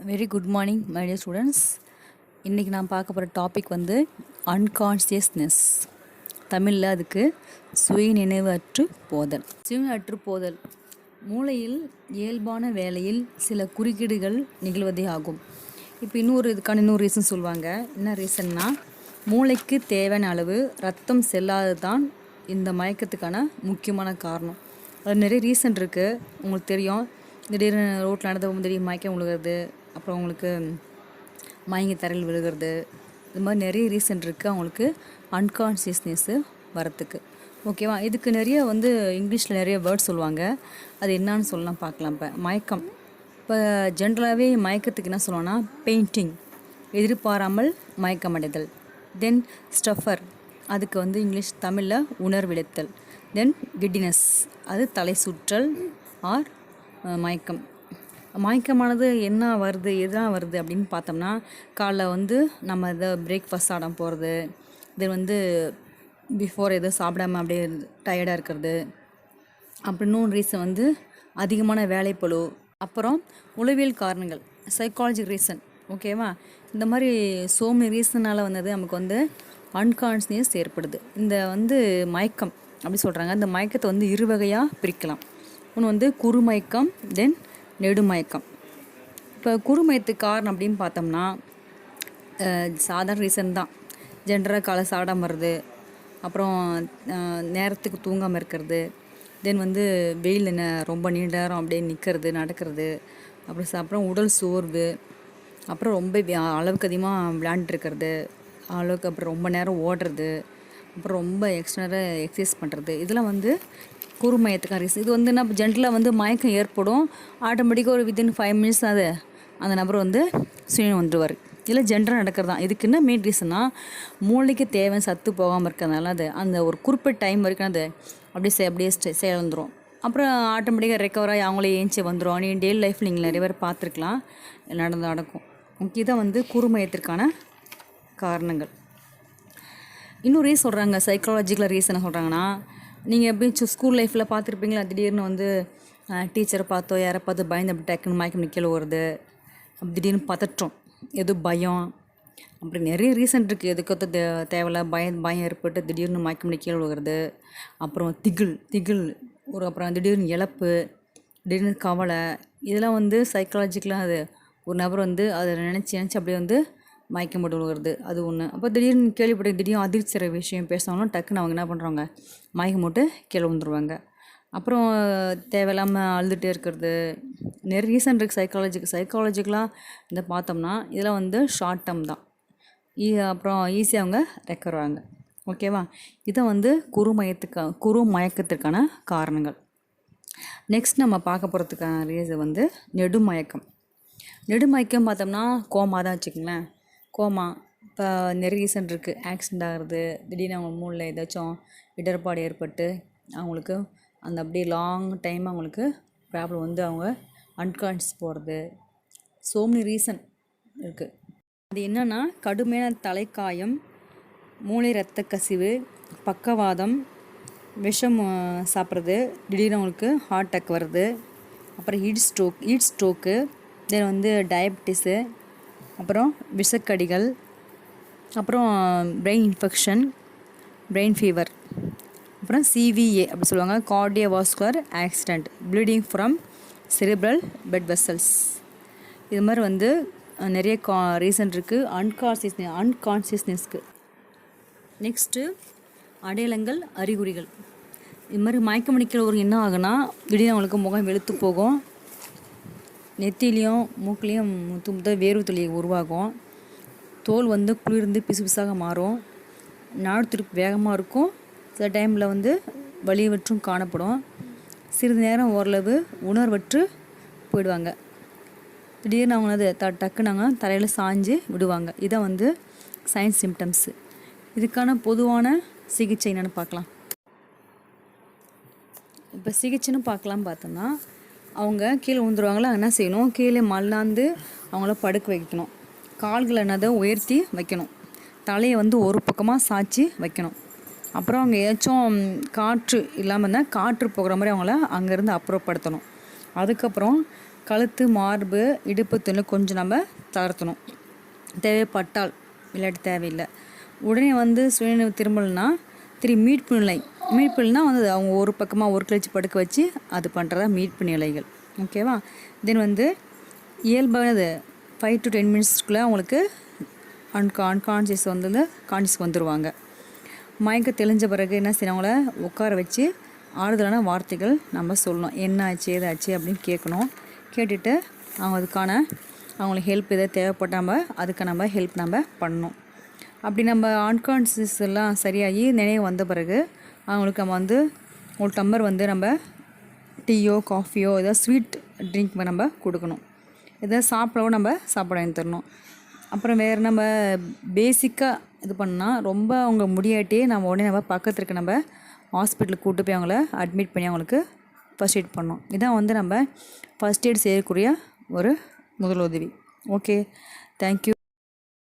Very good morning my dear students. இன்றைக்கி நான் பார்க்க போகிற டாபிக் வந்து அன்கான்ஷியஸ்னஸ். தமிழில் அதுக்கு சுய நினைவு அற்று போதல். சுய அற்று போதல் மூளையில் இயல்பான வேலையில் சில குறுக்கீடுகள் நிகழ்வதே ஆகும். இப்போ இன்னொரு ரீசன் சொல்லுவாங்க. என்ன ரீசன்னா, மூளைக்கு தேவையான அளவு ரத்தம் செல்லாதது தான் இந்த மயக்கத்துக்கான முக்கியமான காரணம். அது நிறைய ரீசன் இருக்குது. உங்களுக்கு தெரியும், திடீர்னு ரோட்டில் நடந்து போகும்போது திடீர்னு மயக்கம் விழுகிறது, அப்புறம் அவங்களுக்கு மயங்கி தரையில் விழுகிறது, இது மாதிரி நிறைய ரீசன் இருக்குது அவங்களுக்கு அன்கான்ஷியஸ்னஸ்ஸு வரத்துக்கு. ஓகேவா? இதுக்கு நிறைய இங்கிலீஷில் நிறைய வேர்ட்ஸ் சொல்லுவாங்க. அது என்னான்னு சொல்லலாம், பார்க்கலாம். இப்போ மயக்கம், இப்போ ஜென்ரலாகவே மயக்கத்துக்கு என்ன சொல்லுவோன்னா, பெயிண்டிங், எதிர்பாராமல் மயக்கமடைதல். தென் ஸ்டஃபர், அதுக்கு இங்கிலீஷ் தமிழில் உணர்விழத்தல். தென் கிட்டினஸ், அது தலை சுற்றல் ஆர் மயக்கம். மயக்கமானது என்ன வருது, எதெல்லாம் வருது அப்படின்னு பார்த்தோம்னா, காலைல நம்ம இதை பிரேக்ஃபாஸ்ட் சாப்பிட போகிறது, இது பிஃபோர் எதுவும் சாப்பிடாம அப்படியே டயர்டாக இருக்கிறது, அப்புறம் இன்னொன்று ரீசன் அதிகமான வேலைப்பளு, அப்புறம் உளவியல் காரணங்கள், சைக்காலஜி ரீசன். ஓகேவா? இந்த மாதிரி சோ மெனி ரீசனால் நமக்கு அன்கான்ஷியஸ் ஏற்படுது. இந்த மயக்கம் அப்படி சொல்கிறாங்க. இந்த மயக்கத்தை இரு வகையாக பிரிக்கலாம். ஒன்று குறுமயக்கம், தென் நெடுமயக்கம். இப்போ குறுமயத்துக்கு காரணம் அப்படின்னு பார்த்தோம்னா, சாதாரண ரீசன் தான். ஜென்ரலாக காலை சாப்பிடாமல் வருது, அப்புறம் நேரத்துக்கு தூங்காமல் இருக்கிறது, தென் வெயில் ரொம்ப நீண்ட நேரம் அப்படியே நிற்கிறது, நடக்கிறது, அப்புறம் உடல் சோர்வு, அப்புறம் ரொம்ப அளவுக்கு அதிகமாக விளையாண்டுருக்கிறது, அளவுக்கு அப்புறம் ரொம்ப நேரம் ஓடுறது, அப்புறம் ரொம்ப எக்ஸ்ட்ரா நேரம் எக்ஸசைஸ் பண்ணுறது, இதெல்லாம் குறுமயத்துக்கான ரீசன். இது என்ன, ஜென்ரலாக மயக்கம் ஏற்படும், ஆட்டோமேட்டிக்காக ஒரு வித்தின் 5 minutes அது அந்த நபர் சுயம் வந்துடுவார். இல்லை ஜென்ரலாக நடக்கிறது தான். இதுக்கு என்ன மெயின் ரீசன்னா, மூளைக்கு தேவை சத்து போகாமல் இருக்கிறதுனால அது அந்த ஒரு குறிப்பிட்ட டைம் வரைக்கும் அது அப்படியே வந்துடும். அப்புறம் ஆட்டோமேட்டிக்காக ரெக்கவராகி அவங்களே ஏஞ்சி வந்துடும். நீ டெய்லி லைஃப்பில் நீங்கள் நிறைய பேர் பார்த்துருக்கலாம், நடக்கும். இதுதான் குறுமயத்திற்கான காரணங்கள். இன்னும் ரீசன் சொல்கிறாங்க, சைக்காலஜிக்கல் ரீசனை சொல்கிறாங்கன்னா, நீங்கள் எப்படி ஸ்கூல் லைஃப்பில் பார்த்துருப்பீங்களா, திடீர்னு டீச்சரை பார்த்தோ யாரை பார்த்து பயந்து அப்படி டக்குன்னு மயக்கம் நிற்கல வருது, திடீர்னு பதற்றம், எதுவும் பயம், அப்படி நிறைய ரீசன் இருக்குது. எதுக்கு தேவையில்ல பயம் ஏற்பட்டு திடீர்னு மயக்கம் நிற்கல வருது, அப்புறம் திகில் அப்புறம் திடீர்னு இழப்பு, திடீர்னு கவலை, இதெல்லாம் சைக்காலஜிக்கலாக அது ஒரு நபர் அதை நினச்சி அப்படியே மயக்கம் போட்டு விழுகிறது, அது ஒன்று. அப்போ திடீர்னு கேள்விப்பட்ட திடீர்னு அதிர்ச்சிற விஷயம் பேசினாலும் டக்குன்னு அவங்க என்ன பண்ணுறாங்க, மயக்கம் போட்டு கீழே வந்துடுவாங்க. அப்புறம் தேவையில்லாமல் அழுதுகிட்டே இருக்கிறது, நிறைய ரீசன் இருக்குது சைக்காலஜிக்கலாக பார்த்தோம்னா. இதெல்லாம் ஷார்ட் டேர்ம் தான், அப்புறம் ஈஸியாக அவங்க ரெக்கவர் ஆவாங்க. ஓகேவா? இதை குறுமயக்கத்திற்கான காரணங்கள். நெக்ஸ்ட் நம்ம பார்க்க போகிறதுக்கான ரீசன் நெடுமயக்கம். நெடுமயக்கம் பார்த்தோம்னா கோமா தான் வச்சுக்கோங்களேன். கோமா இப்போ நிறைய ரீசன் இருக்குது. ஆக்சிடெண்ட் ஆகிறது, திடீர்னு அவங்க மூளையில் ஏதாச்சும் இடர்பாடு ஏற்பட்டு அவங்களுக்கு அப்படியே லாங் டைம் அவங்களுக்கு ப்ராப்ளம் அவங்க அன்கான்ஷியஸ் போகிறது, சோ மெனி ரீசன் இருக்குது. அது என்னென்னா, கடுமையான தலைக்காயம், மூளை இரத்த கசிவு, பக்கவாதம், விஷம் சாப்பிட்றது, திடீர்னு அவங்களுக்கு ஹார்ட் அட்டாக் வருது, அப்புறம் ஹீட் ஸ்ட்ரோக்கு, தென் டயபெட்டிஸு, அப்புறம் விஷக்கடிகள், அப்புறம் பிரெயின் இன்ஃபெக்ஷன், பிரெயின் ஃபீவர், அப்புறம் CVA அப்படி சொல்லுவாங்க, cardiovascular accident, bleeding from cerebral blood vessels. இது மாதிரி நிறைய ரீசன் இருக்குது அன்கான்ஷியஸ்னஸ்க்கு. நெக்ஸ்ட்டு அடையாளங்கள், அறிகுறிகள். இது மாதிரி மயக்கம் அடிக்கிறவருக்கு என்ன ஆகுனா, திடீர்னு அவங்களுக்கு முகம் வெளுத்து போகும், நெத்திலையும் மூக்குலேயும் வேர்வை துளி உருவாகும், தோல் குளிர்ந்து பிசுபிசாக மாறும், நாடுத்துடிப்பு வேகமாக இருக்கும், சில டைமில் வலிவற்றும் காணப்படும், சிறிது நேரம் ஓரளவு உணர்வற்று போயிடுவாங்க, திடீர்னு அவங்க டக்குன்னு தலையில் சாஞ்சு விடுவாங்க. இதான் சைன் சிம்டம்ஸு. இதுக்கான பொதுவான சிகிச்சை என்னென்னு பார்க்கலாம். இப்போ சிகிச்சைன்னு பார்த்தோம்னா, அவங்க கீழே விழுந்துருவாங்களா, என்ன செய்யணும், கீழே மல்லாந்து அவங்கள படுக்க வைக்கணும், கால்களை உயர்த்தி வைக்கணும், தலையை ஒரு பக்கமாக சாய்ச்சி வைக்கணும். அப்புறம் அவங்க ஏதாச்சும் காற்று இல்லாமல் இருந்தால் காற்று போகிற மாதிரி அவங்கள அங்கேருந்து அப்புறப்படுத்தணும். அதுக்கப்புறம் கழுத்து, மார்பு, இடுப்பு துணி கொஞ்சம் நம்ம தளர்த்தணும் தேவைப்பட்டால், இல்லாட்டி தேவையில்லை. உடனே வந்து சுயநினைவு திரும்பலைன்னா மீட்பு நிலை. மீட்பு நிலைனா வந்து அவங்க ஒரு பக்கமாக ஒரு கழிச்சு படுக்க வச்சு அது பண்ணுறதா மீட்பு நிலைகள். ஓகேவா? தென் வந்து இயல்பானது 5 to 10 மினிட்ஸ்க்குள்ளே அவங்களுக்கு அன்கான்ஷியஸ் வந்து கான்ஷியஸ் வந்துடுவாங்க. மயக்க தெளிஞ்ச பிறகு என்ன செய்யணும், அவங்கள உட்கார வச்சு ஆறுதலான வார்த்தைகள் நம்ம சொல்லணும். என்ன ஆச்சு ஏதாச்சு அப்படின்னு கேட்கணும். கேட்டுட்டு அவங்களுக்கு ஹெல்ப் எதாவது தேவைப்பட்ட அதுக்கு நம்ம ஹெல்ப் நம்ம பண்ணணும். அப்படி நம்ம அன்கான்ஷியஸ் எல்லாம் சரியாகி நினைவு வந்த பிறகு அவங்களுக்கு நம்ம வந்து ஒரு டம்ளர் வந்து நம்ம டீயோ காஃபியோ ஏதாவது ஸ்வீட் ட்ரிங்க் நம்ம கொடுக்கணும். எதாவது சாப்பிடவும் நம்ம சாப்பாடு வாங்கி தரணும். அப்புறம் வேறு நம்ம பேசிக்காக இது பண்ணால் ரொம்ப அவங்க முடியாட்டியே நம்ம உடனே நம்ம பக்கத்தில் இருக்க நம்ம ஹாஸ்பிட்டலுக்கு கூப்பிட்டு போய் அவங்கள அட்மிட் பண்ணி அவங்களுக்கு ஃபஸ்ட் எய்ட் பண்ணோம். இதான் வந்து நம்ம ஃபஸ்ட் எய்ட் செய்யக்கூடிய ஒரு முதலுதவி. Okay, thank you.